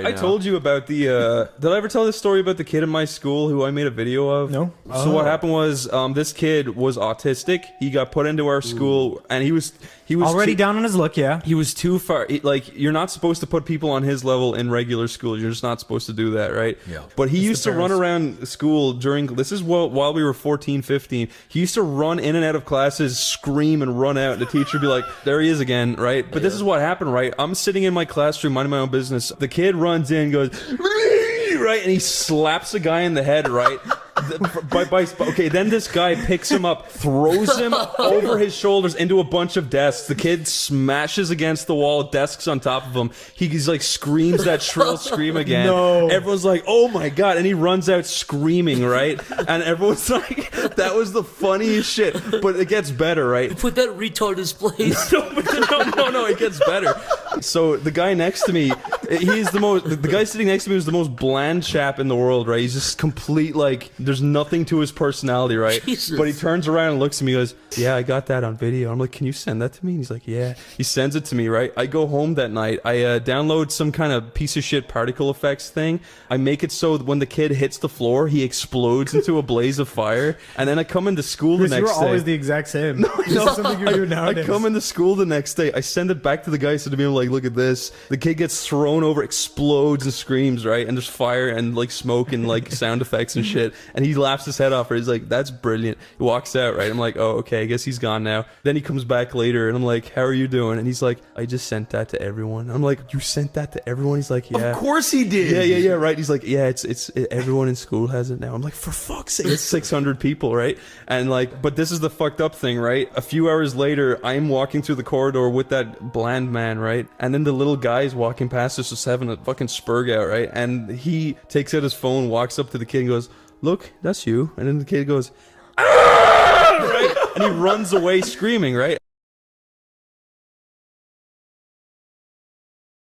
I told you about the, did I ever tell this story about the kid in my school who I made a video of? No. So what happened was, this kid was autistic. He got put into our school, and he was already down on his luck, yeah. He was too far. Like, you're not supposed to put people on his level in regular school. You're just not supposed to do that, right? Yeah. But he used to run around school during, this is while we were 14, 15. He used to run in and out of classes, scream and run out, and the teacher would be like, there he is again, right? But this is what happened, right? I'm sitting in my classroom, minding my own business. The kid runs in, goes, right, and he slaps a guy in the head, right? Okay, then this guy picks him up, throws him over his shoulders into a bunch of desks. The kid smashes against the wall, desks on top of him. He's like, screams that shrill scream again. No. Everyone's like, oh my god, and he runs out screaming, right? And everyone's like, that was the funniest shit. But it gets better, right? Put that retard in his place. No, it gets better. So the guy next to me, the guy sitting next to me was the most bland chap in the world, right? He's just complete, like, there's nothing to his personality, right? Jesus. But he turns around and looks at me and goes, yeah, I got that on video. I'm like, can you send that to me? And he's like, yeah. He sends it to me, right? I go home that night. I download some kind of piece of shit particle effects thing. I make it so that when the kid hits the floor, he explodes into a blaze of fire. And then I come into school the next day. You were always the exact same. No, something you're doing nowadays. I come into school the next day. I send it back to the guy. So to me, I'm like, look at this. The kid gets thrown over, explodes and screams, right? And there's fire and like smoke and like sound effects and shit. And he laughs his head off. Or he's like, that's brilliant. He walks out, right? I'm like, oh, okay. I guess he's gone now. Then he comes back later and I'm like, how are you doing? And he's like, I just sent that to everyone. I'm like, you sent that to everyone? He's like, yeah. Of course he did. Yeah, right. He's like, yeah, it's everyone in school has it now. I'm like, for fuck's sake, it's 600 people, right? And like, but this is the fucked up thing, right? A few hours later, I'm walking through the corridor with that bland man, right? And then the little guy's walking past us just having a fucking spurg out, right? And he takes out his phone, walks up to the kid and goes, look, that's you. And then the kid goes, ah! Right? And he runs away screaming, right?